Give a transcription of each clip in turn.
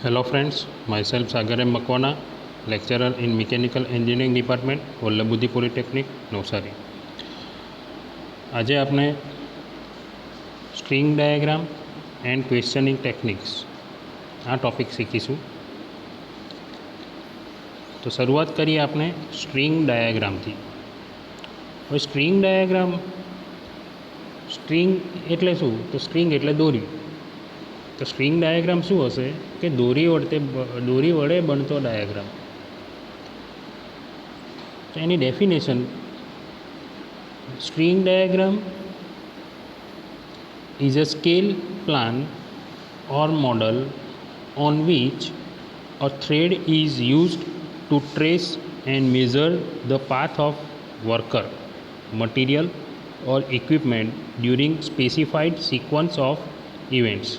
Hello friends, myself Sagar M. Makwana, lecturer in Mechanical Engineering Department, Vallabhbudhi polytechnic Navsari. આજે આપણે string diagram and questioning techniques આ topic શીખીશું. તો શરૂઆત કરીએ આપણે સ્ટ્રિંગ ડાયાગ્રામથી. હવે સ્ટ્રિંગ એટલે શું? તો સ્ટ્રિંગ એટલે દોરી. તો સ્ટ્રિંગ ડાયાગ્રામ શું હશે કે દોરી વડે બનતો ડાયાગ્રામ. તો એની definition, string diagram is a scale plan or model on which a thread is used to trace and measure the path of worker, material or equipment during specified sequence of events.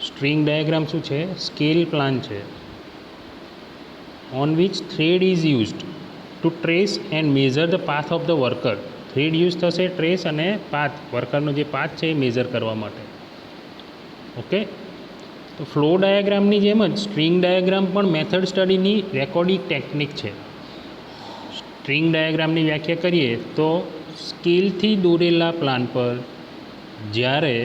String diagram શું છે? Scale plan છે. On which thread is used to trace and measure the path of the worker. Thread use થશે trace અને path, વર્કરનો જે path છે એ measure કરવા માટે. Okay, તો ફ્લો ડાયાગ્રામની જેમ જ સ્ટ્રિંગ ડાયાગ્રામ પણ મેથડ સ્ટડીની રેકોર્ડિંગ ટેકનિક છે. સ્ટ્રિંગ ડાયાગ્રામની વ્યાખ્યા કરીએ તો સ્કેલથી દોરેલા પ્લાન પર જ્યારે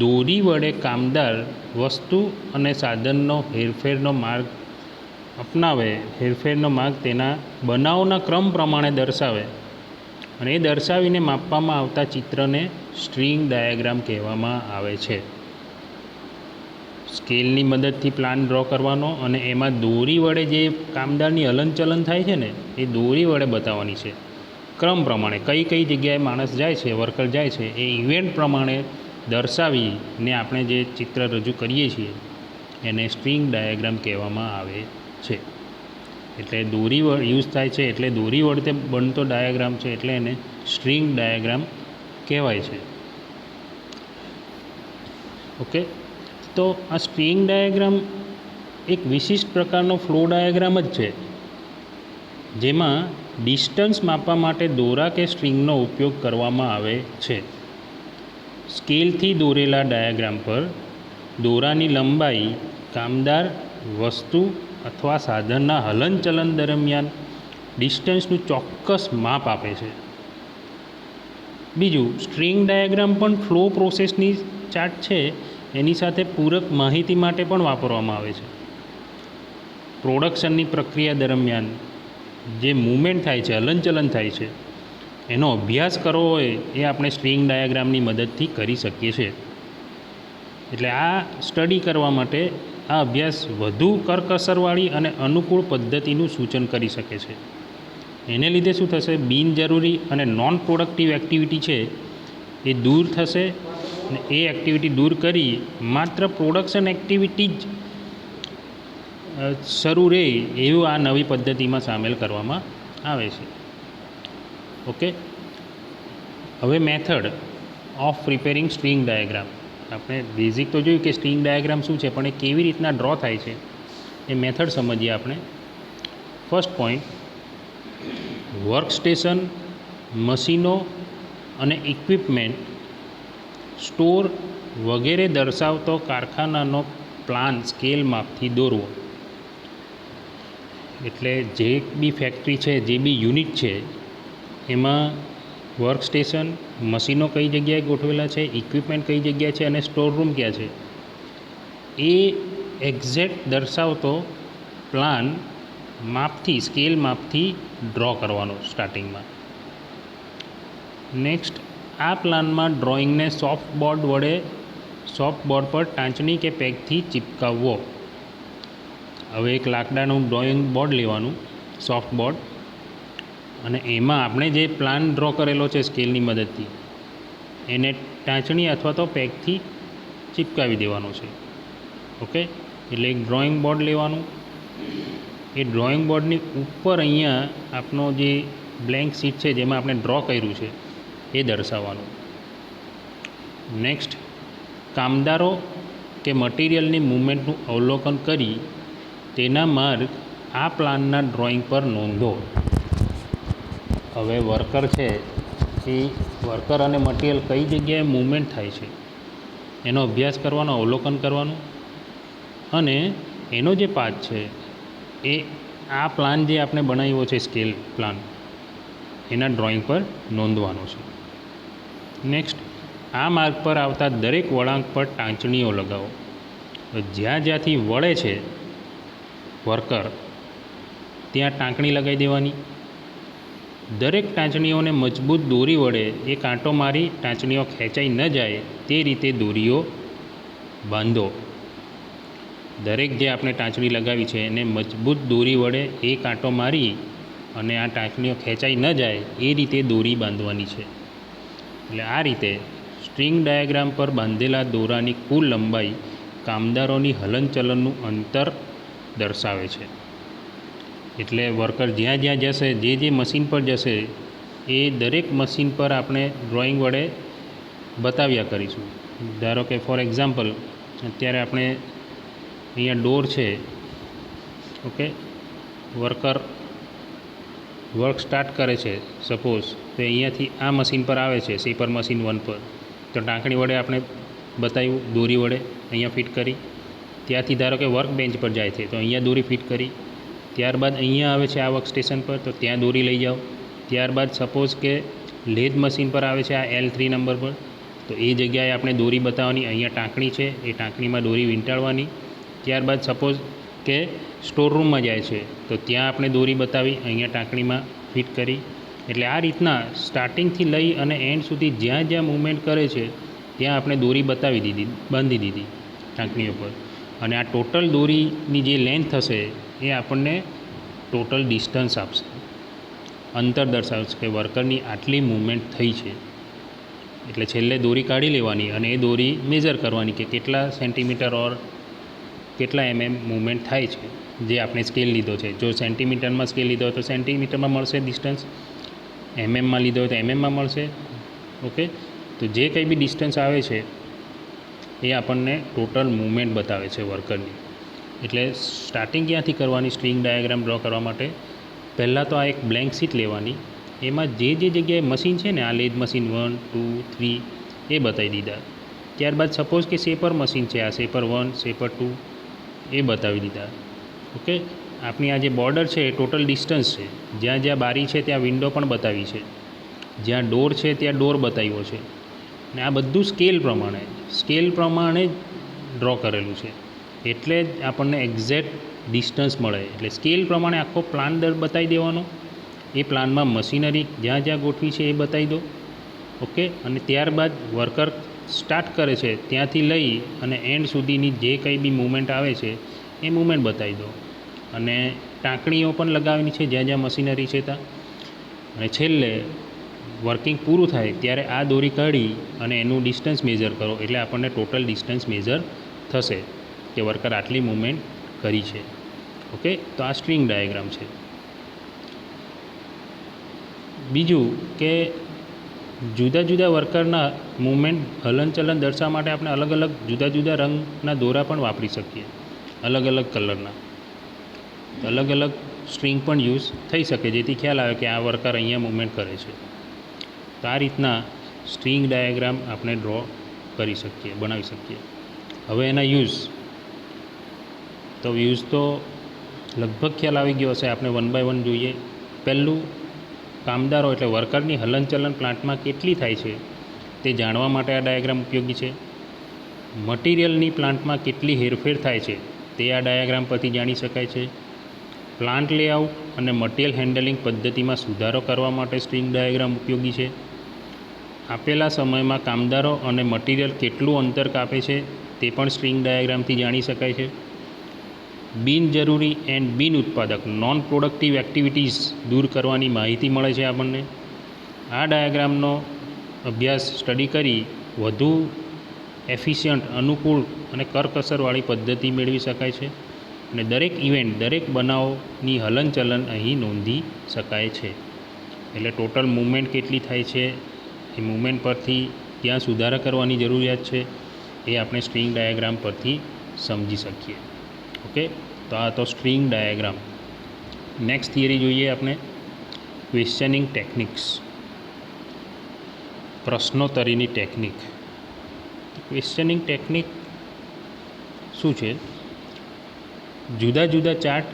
દોરી વડે કામદાર વસ્તુ અને સાધનનો હેરફેરનો માર્ગ અપનાવે, હેરફેરનો માર્ગ તેના બનાવના ક્રમ પ્રમાણે દર્શાવે અને એ દર્શાવીને માપવામાં આવતા ચિત્રને સ્ટ્રિંગ ડાયાગ્રામ કહેવામાં આવે છે. સ્કેલની મદદથી પ્લાન ડ્રો કરવાનો અને એમાં દોરી વડે જે કામદારની હલનચલન થાય છે ને એ દોરી વડે બતાવવાની છે. ક્રમ પ્રમાણે કઈ જગ્યાએ માણસ જાય છે, વર્કર જાય છે, એ ઇવેન્ટ પ્રમાણે દર્શાવીને આપણે જે ચિત્ર રજૂ કરીએ છીએ એને સ્ટ્રિંગ ડાયાગ્રામ કહેવામાં આવે છે. એટલે દોરી યુઝ થાય છે એટલે દોરી વડે બનતો ડાયાગ્રામ છે એટલે એને સ્ટ્રિંગ ડાયાગ્રામ કહેવાય છે. ઓકે, તો આ સ્ટ્રિંગ ડાયાગ્રામ એક વિશિષ્ટ પ્રકારનો ફ્લો ડાયાગ્રામ જ છે જેમાં ડિસ્ટન્સ માપવા માટે દોરા કે સ્ટ્રિંગનો ઉપયોગ કરવામાં આવે છે. સ્કેલથી દોરેલા ડાયાગ્રામ પર દોરાની લંબાઈ કામદાર, વસ્તુ અથવા સાધનના હલનચલન દરમિયાન ડિસ્ટન્સનું ચોક્કસ માપ આપે છે. બીજું, સ્ટ્રિંગ ડાયાગ્રામ પણ ફ્લો પ્રોસેસની ચાર્ટ છે એની સાથે પૂરક માહિતી માટે પણ વાપરવામાં આવે છે. પ્રોડક્શનની પ્રક્રિયા દરમિયાન જે મૂવમેન્ટ થાય છે, હલનચલન થાય છે, એનો અભ્યાસ કરવો હોય એ આપણે સ્ટ્રિંગ ડાયાગ્રામની મદદથી કરી શકીએ છીએ. એટલે આ સ્ટડી કરવા માટે આ અભ્યાસ વધુ કરકસરવાળી અને અનુકૂળ પદ્ધતિનું સૂચન કરી શકે છે. એને લીધે શું થશે? બિનજરૂરી અને નોન પ્રોડક્ટિવ એક્ટિવિટી છે એ દૂર થશે અને એ એક્ટિવિટી દૂર કરી માત્ર પ્રોડક્શન એક્ટિવિટી જ શરૂ રહે એવું આ નવી પદ્ધતિમાં સામેલ કરવામાં આવે છે. ઓકે, હવે method of preparing string diagram. આપણે બેઝિક તો જોયું કે સ્ટ્રિંગ ડાયાગ્રામ શું છે, પણ એ કેવી રીતના ડ્રો થાય છે એ મેથડ સમજીએ આપણે. ફર્સ્ટ પોઈન્ટ, વર્ક સ્ટેશન, મશીનો અને ઇક્વિપમેન્ટ, સ્ટોર વગેરે દર્શાવતો કારખાનાનો પ્લાન સ્કેલ માપથી દોરવો. એટલે જે બી ફેક્ટરી છે, જે બી યુનિટ છે એમાં વર્ક સ્ટેશન, મશીનો કઈ જગ્યાએ ગોઠવેલા છે, ઇક્વિપમેન્ટ કઈ જગ્યાએ છે અને સ્ટોર રૂમ ક્યાં છે એ એક્ઝેક્ટ દર્શાવતો પ્લાન માપથી, સ્કેલ માપથી ડ્રો કરવાનો સ્ટાર્ટિંગમાં. નેક્સ્ટ, આ પ્લાનમાં ડ્રોઈંગને સોફ્ટ બોર્ડ પર ટાંચણી કે પેગથી ચિપકાવવો. હવે એક લાકડાનું ડ્રોઈંગ બોર્ડ લેવાનું, સોફ્ટ બોર્ડ, અને એમાં આપણે જે પ્લાન ડ્રો કરેલો છે સ્કેલની મદદથી એને ટાંચણી અથવા તો પેગથી ચિપકાવી દેવાનો છે. ઓકે, એટલે એક ડ્રોઈંગ બોર્ડ લેવાનું, એ ડ્રોઈંગ બોર્ડની ઉપર અહીંયા આપનો જે બ્લેન્ક શીટ છે જેમાં આપણે ડ્રો કર્યું છે એ દર્શાવવાનું. નેક્સ્ટ, કામદારો કે મટીરિયલની મૂવમેન્ટનું અવલોકન કરી તેના માર્ગ આ પ્લાનના ડ્રોઈંગ પર નોંધો. હવે વર્કર છે એ વર્કર અને મટીરિયલ કઈ જગ્યાએ મૂવમેન્ટ થાય છે એનો અભ્યાસ કરવાનો, અવલોકન કરવાનું અને એનો જે પાથ છે એ આ પ્લાન જે આપણે બનાવ્યો છે સ્કેલ પ્લાન એના ડ્રોઈંગ પર નોંધવાનો છે. નેક્સ્ટ, આ માર્ગ પર આવતા દરેક વળાંક પર ટાંચણીઓ લગાવો. જ્યાં જ્યાંથી વળે છે વર્કર ત્યાં ટાંકણી લગાવી દેવાની. દરેક ટાંચણીઓને મજબૂત દોરી વડે એ કાંટો મારી ટાંચણીઓ ખેંચાઈ ન જાય તે રીતે દોરીઓ બાંધો. દરેક જે આપણે ટાંચણી લગાવી છે એને મજબૂત દોરી વડે એ કાંટો મારી અને આ ટાંચણીઓ ખેંચાઈ ન જાય એ રીતે દોરી બાંધવાની છે. એટલે આ રીતે સ્ટ્રિંગ ડાયાગ્રામ પર બાંધેલા દોરાની કુલ લંબાઈ કામદારોની હલનચલનનું અંતર દર્શાવે છે. એટલે વર્કર જ્યાં જ્યાં જશે, જે મશીન પર જશે એ દરેક મશીન પર આપણે ડ્રોઈંગ વડે બતાવ્યા કરીશું. ધારો કે ફોર એક્ઝામ્પલ અત્યારે આપણે અહીંયા ડોર છે, ઓકે, વર્કર વર્ક સ્ટાર્ટ કરે છે સપોઝ, તો અહીંયાથી આ મશીન પર આવે છે, શેપર મશીન 1 પર, તો ટાંકણી વડે આપણે બતાવ્યું, દોરી વડે અહીંયા ફિટ કરી. ત્યાંથી ધારો કે વર્ક બેન્ચ પર જાય છે તો અહીંયા દોરી ફિટ કરી. ત્યારબાદ અહીંયા આવે છે આ વર્ક સ્ટેશન પર તો ત્યાં દોરી લઈ જાઓ. ત્યારબાદ સપોઝ કે લેથ મશીન પર આવે છે આ L3 નંબર પર, તો એ જગ્યાએ આપણે દોરી બતાવવાની. અહીંયા ટાંકણી છે, એ ટાંકણીમાં દોરી વીંટાળવાની. ત્યારબાદ સપોઝ કે સ્ટોર રૂમમાં જાય છે તો ત્યાં આપણે દોરી બતાવી, અહીંયા ટાંકણીમાં ફિટ કરી. એટલે આ રીતના સ્ટાર્ટિંગથી લઈ અને એન્ડ સુધી જ્યાં જ્યાં મૂવમેન્ટ કરે છે ત્યાં આપણે દોરી બતાવી દીધી, બાંધી દીધી ટાંકણીઓ પર. અને આ ટોટલ દોરીની જે લેન્થ હશે એ આપણને ટોટલ ડિસ્ટન્સ આપશે, અંતર દર્શાવશે કે વર્કરની આટલી મૂવમેન્ટ થઈ છે. એટલે છેલ્લે દોરી કાઢી લેવાની અને એ દોરી મેઝર કરવાની કે કેટલા સેન્ટીમીટર ઓર કેટલા મૂવમેન્ટ થાય છે જે આપણે સ્કેલ લીધો છે. જો સેન્ટીમીટરમાં સ્કેલ લીધો હોય તો સેન્ટીમીટરમાં મળશે ડિસ્ટન્સ, એમએમમાં લીધો હોય તો એમએમમાં મળશે. ઓકે, તો જે કંઈ બી ડિસ્ટન્સ આવે છે એ આપણને ટોટલ મૂવમેન્ટ બતાવે છે વર્કરની. એટલે સ્ટાર્ટિંગ ક્યાંથી કરવાની સ્ટ્રિંગ ડાયાગ્રામ ડ્રો કરવા માટે? પહેલાં તો આ એક બ્લેન્ક શીટ લેવાની, એમાં જે જગ્યાએ મશીન છે ને, આ લેથ મશીન 1, 2, 3 એ બતાવી દીધા. ત્યારબાદ સપોઝ કે શેપર મશીન છે, આ શેપર 1, શેપર 2 એ બતાવી દીધા. ઓકે, આપણી આ જે બોર્ડર છે એ ટોટલ ડિસ્ટન્સ છે. જ્યાં જ્યાં બારી છે ત્યાં વિન્ડો પણ બતાવી છે, જ્યાં ડોર છે ત્યાં ડોર બતાવ્યો છે. ને આ બધું સ્કેલ પ્રમાણે ડ્રો કરેલું છે, એટલે જ આપણને એક્ઝેક્ટ ડિસ્ટન્સ મળે. એટલે સ્કેલ પ્રમાણે આખો પ્લાન બતાવી દેવાનો. એ પ્લાનમાં મશીનરી જ્યાં જ્યાં ગોઠવી છે એ બતાવી દો. ઓકે, અને ત્યારબાદ વર્કર સ્ટાર્ટ કરે છે ત્યાંથી લઈ અને એન્ડ સુધીની જે કંઈ બી મૂવમેન્ટ આવે છે એ મૂવમેન્ટ બતાવી દો. અને ટાંકણીઓ પણ લગાવવાની છે જ્યાં જ્યાં મશીનરી છે ત્યાં. અને છેલ્લે વર્કિંગ પૂરું થાય ત્યારે આ દોરી કાઢી અને એનું ડિસ્ટન્સ મેઝર કરો, એટલે આપણને ટોટલ ડિસ્ટન્સ મેઝર થશે કે વર્કર આટલી મૂવમેન્ટ કરી છે. ઓકે, તો આ સ્ટ્રિંગ ડાયાગ્રામ છે. બીજું કે જુદા જુદા વર્કરના મૂવમેન્ટ હલનચલન દર્શાવવા માટે આપણે અલગ અલગ જુદા જુદા રંગના દોરા પણ વાપરી શકીએ, અલગ અલગ કલરના. અલગ અલગ સ્ટ્રિંગ પણ યુઝ થઈ શકે જેથી ખ્યાલ આવે કે આ વર્કર અહીંયા મૂવમેન્ટ કરે છે. તો આ રીતના સ્ટ્રિંગ ડાયાગ્રામ આપણે ડ્રો કરી શકીએ, બનાવી શકીએ. હવે એના યુઝ તો લગભગ ખ્યાલ આવી ગયો હશે. આપણે 1 by 1 જોઈએ. પહેલું, કામદારો એટલે વર્કરની હલનચલન પ્લાન્ટમાં કેટલી થાય છે તે જાણવા માટે આ ડાયાગ્રામ ઉપયોગી છે. મટિરિયલની પ્લાન્ટમાં કેટલી હેરફેર થાય છે તે આ ડાયાગ્રામ પરથી જાણી શકાય છે. પ્લાન્ટ લેઆઉટ અને મટિરિયલ હેન્ડલિંગ પદ્ધતિમાં સુધારો કરવા માટે સ્ટ્રિંગ ડાયાગ્રામ ઉપયોગી છે. આપેલા સમયમાં કામદારો અને મટિરિયલ કેટલું અંતર કાપે છે તે પણ સ્ટ્રિંગ ડાયાગ્રામથી જાણી શકાય છે. બિનજરૂરી એન્ડ બિન ઉત્પાદક નોન પ્રોડક્ટિવ એક્ટિવિટીઝ દૂર કરવાની માહિતી મળે છે આપણને. આ ડાયાગ્રામનો અભ્યાસ સ્ટડી કરી વધુ એફિશિયન્ટ, અનુકૂળ અને કરકસરવાળી પદ્ધતિ મેળવી શકાય છે. અને દરેક ઇવેન્ટ, દરેક બનાવની હલનચલન અહીં નોંધી શકાય છે. એટલે ટોટલ મૂવમેન્ટ કેટલી થાય છે, એ મૂવમેન્ટ પરથી ક્યાં સુધારા કરવાની જરૂરિયાત છે એ આપણે સ્ટ્રિંગ ડાયાગ્રામ પરથી સમજી શકીએ. ઓકે, તો આ તો સ્ટ્રિંગ ડાયાગ્રામ. નેક્સ્ટ થિયરી જોઈએ આપણે, ક્વેશ્ચનિંગ ટેકનિક્સ, પ્રશ્નોત્તરીની ટેકનિક. ક્વેશ્ચનિંગ ટેકનિક શું છે? જુદા જુદા ચાર્ટ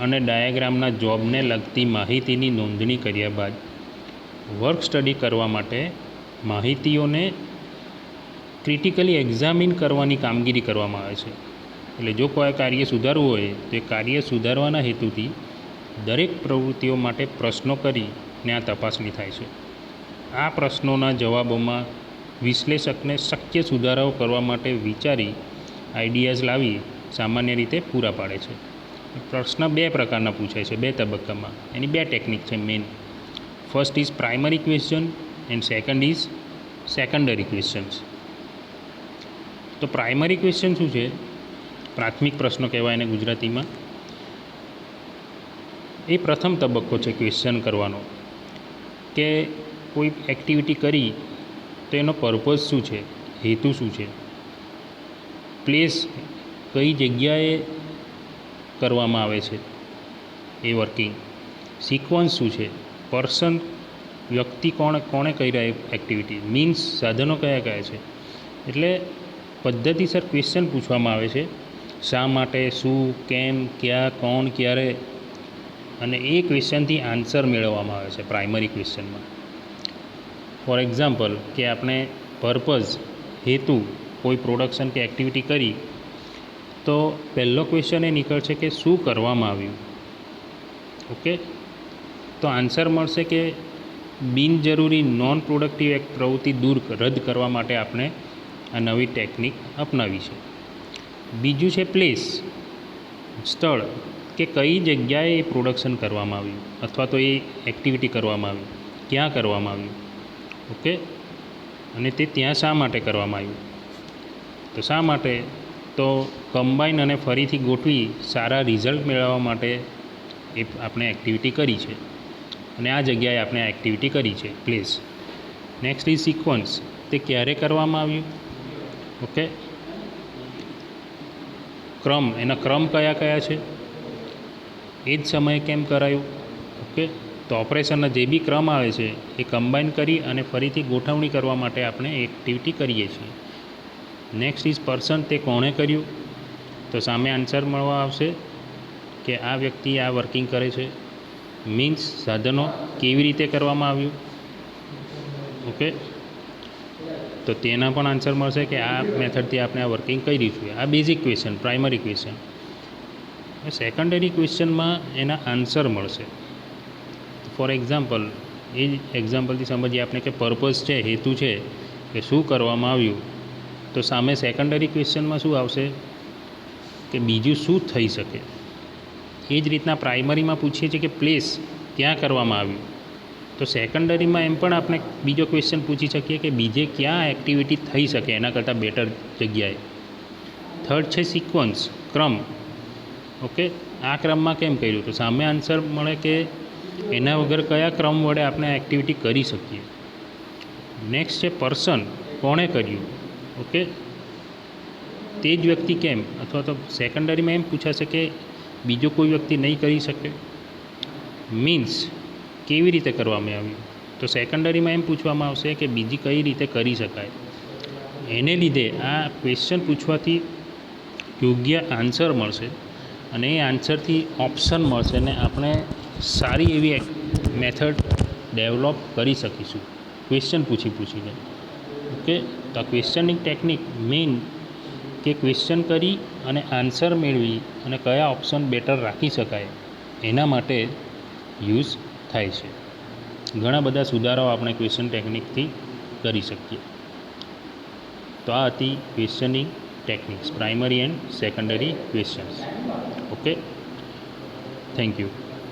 અને ડાયાગ્રામના જોબને લગતી માહિતીની નોંધણી કર્યા બાદ વર્ક સ્ટડી કરવા માટે માહિતીઓને ક્રિટિકલી એક્ઝામિન કરવાની કામગીરી કરવામાં આવે છે. એટલે જો કોઈ કાર્ય સુધારવું હોય તો એ કાર્ય સુધારવાના હેતુથી દરેક પ્રવૃત્તિઓ માટે પ્રશ્નો કરીને આ તપાસણી થાય છે. આ પ્રશ્નોના જવાબોમાં વિશ્લેષકને શક્ય સુધારાઓ કરવા માટે વિચારી આઈડિયાઝ લાવી સામાન્ય રીતે પૂરા પાડે છે. પ્રશ્ન બે પ્રકારના પૂછાય છે, બે તબક્કામાં. એની બે ટેકનિક છે main. First is primary question and second is secondary questions. તો પ્રાઇમરી ક્વેશ્ચન શું છે? પ્રાથમિક પ્રશ્નો કહેવાય એને ગુજરાતીમાં. એ પ્રથમ તબક્કો છે ક્વેશ્ચન કરવાનો, કે કોઈ એક્ટિવિટી કરી તો એનો પર્પઝ શું છે, હેતુ શું છે, પ્લેસ કઈ જગ્યાએ કરવામાં આવે છે એ વર્કિંગ, સિક્વન્સ શું છે, પર્સન વ્યક્તિ કોણે કરી રહ્યા એક્ટિવિટી, મીન્સ સાધનો કયા કયા છે. એટલે પદ્ધતિસર ક્વેશ્ચન પૂછવામાં આવે છે. શા માટે, શું, કેમ, ક્યાં, કોણ, ક્યારે, અને એ ક્વેશ્ચનથી આન્સર મેળવવામાં આવે છે પ્રાઇમરી ક્વેશ્ચનમાં. ફોર એક્ઝામ્પલ, કે આપણે પર્પઝ, હેતુ કોઈ પ્રોડક્શન કે એક્ટિવિટી કરી તો પહેલો ક્વેશ્ચન એ નીકળશે કે શું કરવામાં આવ્યું. ઓકે, તો આન્સર મળશે કે બિનજરૂરી નોન પ્રોડક્ટિવ એક પ્રવૃત્તિ રદ કરવા માટે આપણે આ નવી ટેકનિક અપનાવી છે. બીજું છે પ્લેસ, સ્થળ, કે કઈ જગ્યાએ એ પ્રોડક્શન કરવામાં આવ્યું અથવા તો એ એક્ટિવિટી કરવામાં આવી, ક્યાં કરવામાં આવ્યું. ઓકે, અને તે ત્યાં શા માટે કરવામાં આવ્યું. તો શા માટે? તો કમ્બાઈન અને ફરીથી ગોઠવી સારા રિઝલ્ટ મેળવવા માટે એ આપણે એક્ટિવિટી કરી છે, અને આ જગ્યાએ આપણે આ એક્ટિવિટી કરી છે, પ્લેસ. નેક્સ્ટ ઇઝ સિક્વન્સ, તે ક્યારે કરવામાં આવ્યું. ઓકે, ક્રમ, એના ક્રમ કયા કયા છે, એ જ સમયે કેમ કરાયું. ઓકે, તો ઓપરેશનના જે બી ક્રમ આવે છે એ કમ્બાઈન કરી અને ફરીથી ગોઠવણી કરવા માટે આપણે એક્ટિવિટી કરીએ છીએ. નેક્સ્ટ ઇઝ પર્સન, તે કોણે કર્યું. તો સામે આન્સર મળવા આવશે કે આ વ્યક્તિ આ વર્કિંગ કરે છે, મીન્સ સાધનો કેવી રીતે કરવામાં આવ્યું. ઓકે, તો તેના પણ આન્સર મળશે કે આ મેથડથી આપણે આ વર્કિંગ કરી છે. આ basic question, primary question. Secondary ક્વેશ્ચનમાં એના આન્સર મળશે. ફોર એક્ઝામ્પલ, એ જ એક્ઝામ્પલથી સમજીએ આપણે કે પર્પઝ છે, હેતુ છે કે શું કરવામાં આવ્યું. તો સામે સેકન્ડરી ક્વેશ્ચનમાં શું આવશે કે બીજું શું થઈ શકે. એ જ રીતના પ્રાઇમરીમાં પૂછીએ છીએ કે પ્લેસ, ક્યાં કરવામાં આવ્યું. તો સેકન્ડરીમાં એમ પણ આપણે બીજો ક્વેશ્ચન પૂછી શકીએ કે બીજે ક્યાં એક્ટિવિટી થઈ શકે એના કરતાં બેટર જગ્યાએ. થર્ડ છે સિક્વન્સ, ક્રમ. ઓકે, આ ક્રમમાં કેમ કર્યું. તો સામે આન્સર મળે કે એના વગર કયા ક્રમ વડે આપણે એક્ટિવિટી કરી શકીએ. નેક્સ્ટ છે પર્સન, કોણે કર્યું. ઓકે, તે જ વ્યક્તિ કેમ, અથવા તો સેકન્ડરીમાં એમ પૂછાશે કે બીજો કોઈ વ્યક્તિ નહીં કરી શકે, મીન્સ કેવી રીતે કરવામાં આવ્યું. તો સેકન્ડરીમાં એમ પૂછવામાં આવશે કે બીજી કઈ રીતે કરી શકાય. એને લીધે આ ક્વેશ્ચન પૂછવાથી યોગ્ય આન્સર મળશે, અને એ આન્સરથી ઓપ્શન મળશે, અને આપણે સારી એવી મેથડ ડેવલપ કરી શકીશું ક્વેશ્ચન પૂછીને. ઓકે, તો આ ક્વેશ્ચનિંગ ટેકનિક મેઇન કે ક્વેશ્ચન કરી અને આન્સર મેળવી અને કયા ઓપ્શન બેટર રાખી શકાય એના માટે યુઝ થાય છે. ઘણા બધા સુધારાઓ આપણે ક્વેશ્ચન ટેકનિકથી કરી શકીએ. તો આ હતી questioning techniques, primary and secondary questions. Okay, thank you.